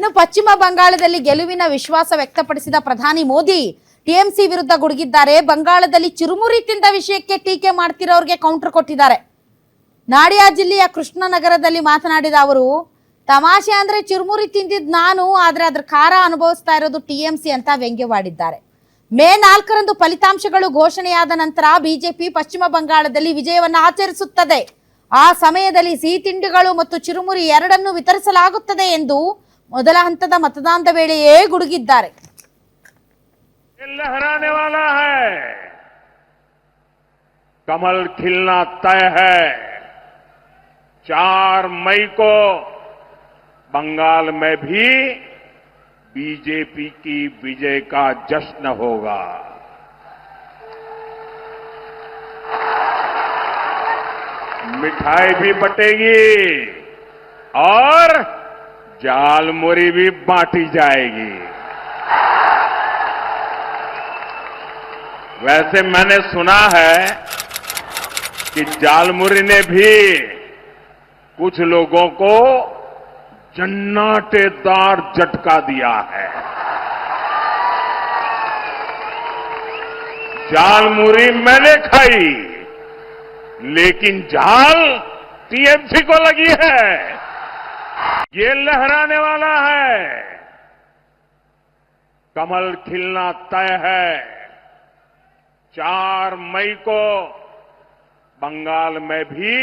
ಇನ್ನು ಪಶ್ಚಿಮ ಬಂಗಾಳದಲ್ಲಿ ಗೆಲುವಿನ ವಿಶ್ವಾಸ ವ್ಯಕ್ತಪಡಿಸಿದ ಪ್ರಧಾನಿ ಮೋದಿ ಟಿಎಂಸಿ ವಿರುದ್ಧ ಗುಡುಗಿದ್ದಾರೆ. ಬಂಗಾಳದಲ್ಲಿ ಚುರುಮುರಿ ತಿಂದ ವಿಷಯಕ್ಕೆ ಟೀಕೆ ಮಾಡ್ತಿರೋರಿಗೆ ಕೌಂಟರ್ ಕೊಟ್ಟಿದ್ದಾರೆ. ನಾಡಿಯಾ ಜಿಲ್ಲೆಯ ಕೃಷ್ಣನಗರದಲ್ಲಿ ಮಾತನಾಡಿದ ಅವರು, ತಮಾಷೆ ಅಂದ್ರೆ ಚುರುಮುರಿ ತಿಂದಿದ್ ನಾನು, ಆದ್ರೆ ಅದ್ರ ಖಾರ ಅನುಭವಿಸ್ತಾ ಇರೋದು ಟಿಎಂಸಿ ಅಂತ ವ್ಯಂಗ್ಯವಾಡಿದ್ದಾರೆ. ಮೇ 4ರಂದು ಫಲಿತಾಂಶಗಳು ಘೋಷಣೆಯಾದ ನಂತರ ಬಿಜೆಪಿ ಪಶ್ಚಿಮ ಬಂಗಾಳದಲ್ಲಿ ವಿಜಯವನ್ನು ಆಚರಿಸುತ್ತದೆ. ಆ ಸಮಯದಲ್ಲಿ ಸಿಹಿ ತಿಂಡಿಗಳು ಮತ್ತು ಚುರುಮುರಿ ಎರಡನ್ನೂ ವಿತರಿಸಲಾಗುತ್ತದೆ ಎಂದು ಮೊದಲ ಹಂತದ ಮತದಾನದ ವೇಳೆಯೇ ಗುಡುಗಿದ್ದಾರೆ. लहराने वाला है, कमल खिलना तय है। 4 मई को बंगाल में भी बीजेपी की विजय का जश्न होगा। मिठाई भी बटेगी और जालमुरी भी बांटी जाएगी। वैसे मैंने सुना है कि जालमुरी ने भी कुछ लोगों को जन्नाटेदार झटका दिया है। जालमुरी मैंने खाई, लेकिन जाल टीएमसी को लगी है। ये लहराने वाला है, कमल खिलना तय है। 4 मई को बंगाल में भी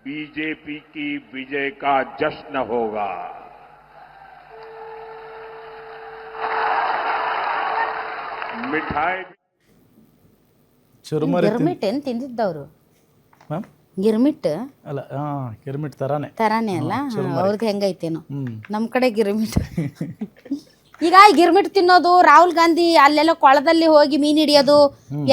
बीजेपी की विजय का जश्न होगा। मिठाई ಚುರುಮುರಿ ಗಿರ್ಮಿಟ್ ಏನ್ ತಿಂದಿದ್ದವ್ರು? ಮ್ಯಾಮ್ ಗಿರ್ಮಿಟ್ ಅಲ್ಲ ಗಿರ್ಮಿಟ್ ತರಾನೆ ತರಾನೇ ಅಲ್ಲ, ಅವ್ರದ್ದು ಹೆಂಗೈತೇನು? ನಮ್ ಕಡೆ ಗಿರ್ಮಿಟ್. ಈಗ ಈ ಗಿರ್ಮಿಟ್ ತಿನ್ನೋದು, ರಾಹುಲ್ ಗಾಂಧಿ ಅಲ್ಲೆಲ್ಲ ಕೊಳದಲ್ಲಿ ಹೋಗಿ ಮೀನ್ ಹಿಡಿಯೋದು,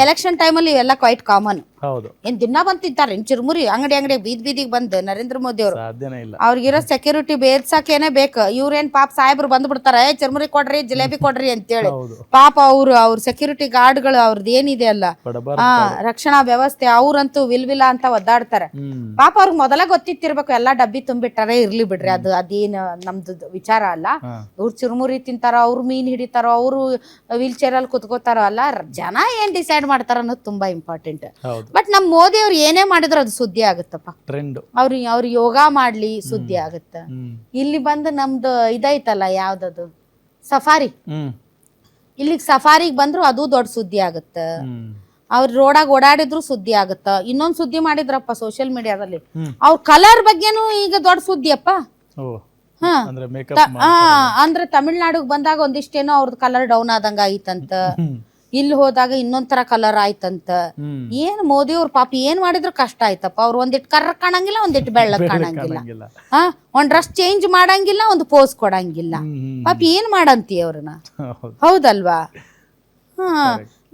ಎಲೆಕ್ಷನ್ ಟೈಮಲ್ಲಿ ಇವೆಲ್ಲ ಕ್ವೈಟ್ ಕಾಮನ್. ಹೌದು, ಏನ್ ದಿನ ಬಂತಿದ್ದಾರೆ ಚುರುಮುರಿ ಅಂಗಡಿ ಬೀದಿಗೆ ಬಂದು ನರೇಂದ್ರ ಮೋದಿ ಅವರು. ಸಾಧ್ಯನೇ ಇಲ್ಲ. ಅವ್ರಿಗಿರೋ ಸೆಕ್ಯೂರಿಟಿ ಬೇರ್ಸಕ್ಕೇನೆ ಬೇಕು. ಇವ್ರೇನ್ ಪಾಪ ಸಾಹೇಬ್ರು ಬಂದ್ ಬಿಡ್ತಾರೆ, ಚುರುಮುರಿ ಕೊಡ್ರಿ ಜಿಲೇಬಿ ಕೊಡ್ರಿ ಅಂತೇಳಿ. ಪಾಪ ಅವ್ರ ಸೆಕ್ಯೂರಿಟಿ ಗಾರ್ಡ್ಗಳು ಅವ್ರದ್ದು ಏನಿದೆ ಅಲ್ಲ ರಕ್ಷಣಾ ವ್ಯವಸ್ಥೆ, ಅವ್ರಂತೂ ವಿಲ್ವಿಲ್ಲ ಅಂತ ಒದ್ದಾಡ್ತಾರೆ. ಪಾಪ ಅವ್ರಿಗೆ ಮೊದಲ ಗೊತ್ತಿತ್ತಿರ್ಬೇಕು, ಎಲ್ಲಾ ಡಬ್ಬಿ ತುಂಬಿಟ್ಟಾರೆ, ಇರ್ಲಿ ಬಿಡ್ರಿ, ಅದೇನ್ ನಮ್ದು ವಿಚಾರ ಅಲ್ಲ. ಅವ್ರು ಚುರುಮುರಿ ತಿಂತಾರೋ, ಅವ್ರು ಮೀನ್ ಹಿಡಿತಾರೋ, ಅವ್ರು ವೀಲ್ ಚೇರ್ ಅಲ್ಲಿ ಕುತ್ಕೋತಾರೋ ಅಲ್ಲ, ಜನ ಏನ್ ಡಿಸೈಡ್ ಮಾಡ್ತಾರ ಅನ್ನೋದು ತುಂಬಾ ಇಂಪಾರ್ಟೆಂಟ್. ಬಟ್ ನಮ್ ಮೋದಿ ಅವ್ರು ಏನೇ ಮಾಡಿದ್ರು ಅದು ಸುದ್ದಿ ಆಗುತ್ತಪ್ಪ. ಅವ್ರು ಯೋಗ ಮಾಡ್ಲಿ ಸುದ್ದಿ ಆಗುತ್ತ. ಇಲ್ಲಿ ಬಂದು ನಮ್ದು ಇದೈತಲ್ಲ, ಯಾವ್ದದು ಸಫಾರಿ, ಇಲ್ಲಿಗ್ ಸಫಾರಿಗ್ ಬಂದ್ರು ಅದು ದೊಡ್ಡ ಸುದ್ದಿ ಆಗುತ್ತ. ಅವ್ರ ರೋಡಾಗ ಓಡಾಡಿದ್ರು ಸುದ್ದಿ ಆಗುತ್ತ. ಇನ್ನೊಂದ್ ಸುದ್ದಿ ಮಾಡಿದ್ರಪ್ಪ ಸೋಷಿಯಲ್ ಮೀಡಿಯಾದಲ್ಲಿ, ಅವ್ರ ಕಲರ್ ಬಗ್ಗೆನೂ ಈಗ ದೊಡ್ಡ ಸುದ್ದಿಯಪ್ಪ. ಅಂದ್ರೆ ತಮಿಳ್ನಾಡಿಗೆ ಬಂದಾಗ ಒಂದಿಷ್ಟೇನೋ ಅವ್ರದ್ದು ಕಲರ್ ಡೌನ್ ಆದಂಗ ಆಯ್ತಂತ, ಇಲ್ಲಿ ಹೋದಾಗ ಇನ್ನೊಂದ್ ತರ ಕಲರ್ ಆಯ್ತಂತ. ಏನ್ ಮೋದಿ ಅವ್ರ ಪಾಪ ಏನ್ ಮಾಡಿದ್ರು ಕಷ್ಟ ಆಯ್ತಪ್ಪ. ಅವ್ರು ಒಂದಿಟ್ಟು ಕರ್ರ ಕಾಣಂಗಿಲ್ಲ, ಒಂದಿಟ್ಟು ಬೆಳ್ಳಗ್ ಕಾಣಂಗಿಲ್ಲ, ಒಂದ್ ಡ್ರೆಸ್ ಚೇಂಜ್ ಮಾಡಂಗಿಲ್ಲ, ಒಂದು ಪೋಸ್ ಕೊಡಂಗಿಲ್ಲ. ಪಾಪ ಏನ್ ಮಾಡಂತಿ ಅವ್ರನ್ನ, ಹೌದಲ್ವಾ?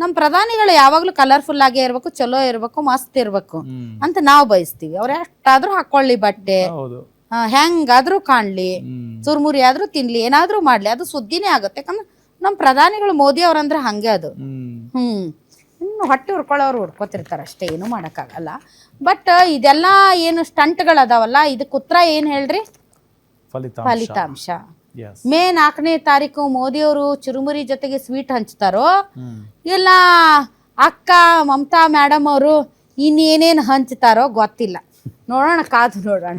ನಮ್ ಪ್ರಧಾನಿಗಳು ಯಾವಾಗ್ಲೂ ಕಲರ್ಫುಲ್ ಆಗೇ ಇರ್ಬೇಕು, ಚಲೋ ಇರ್ಬೇಕು, ಮಸ್ತ್ ಇರ್ಬೇಕು ಅಂತ ನಾವ್ ಬಯಸ್ತೀವಿ. ಅವ್ರ ಎಷ್ಟಾದ್ರೂ ಹಾಕೊಳ್ಳಿ ಬಟ್ಟೆ, ಹೆಂಗಾದ್ರೂ ಕಾಣ್ಲಿ, ಚುರುಮುರಿ ಆದ್ರೂ ತಿನ್ಲಿ, ಏನಾದ್ರೂ ಮಾಡ್ಲಿ, ಅದು ಸುದ್ದಿನೇ ಆಗುತ್ತೆ. ಯಾಕಂದ್ರೆ ನಮ್ ಪ್ರಧಾನಿಗಳು ಮೋದಿ ಅವ್ರಂದ್ರೆ ಹಂಗೆ ಅದು. ಇನ್ನು ಹೊಟ್ಟೆ ಹುರ್ಕೊಳ್ಳೋರು ಹುರ್ಕೋತಿರ್ತಾರ ಅಷ್ಟೇ, ಏನು ಮಾಡಕ್ಕಾಗಲ್ಲ. ಬಟ್ ಇದೆಲ್ಲ ಏನು ಸ್ಟಂಟ್ಗಳು ಅದಾವಲ್ಲ, ಇದಕ್ಕೆ ಉತ್ತರ ಏನ್ ಹೇಳ್ರಿ? ಫಲಿತಾಂಶ. ಮೇ 4ನೇ ತಾರೀಕು ಮೋದಿ ಅವರು ಚುರುಮುರಿ ಜೊತೆಗೆ ಸ್ವೀಟ್ ಹಂಚ್ತಾರೋ, ಇಲ್ಲ ಅಕ್ಕ ಮಮತಾ ಮೇಡಮ್ ಅವರು ಇನ್ನೇನೇನು ಹಂಚ್ತಾರೋ ಗೊತ್ತಿಲ್ಲ. ನೋಡೋಣ, ಕಾದು ನೋಡೋಣ.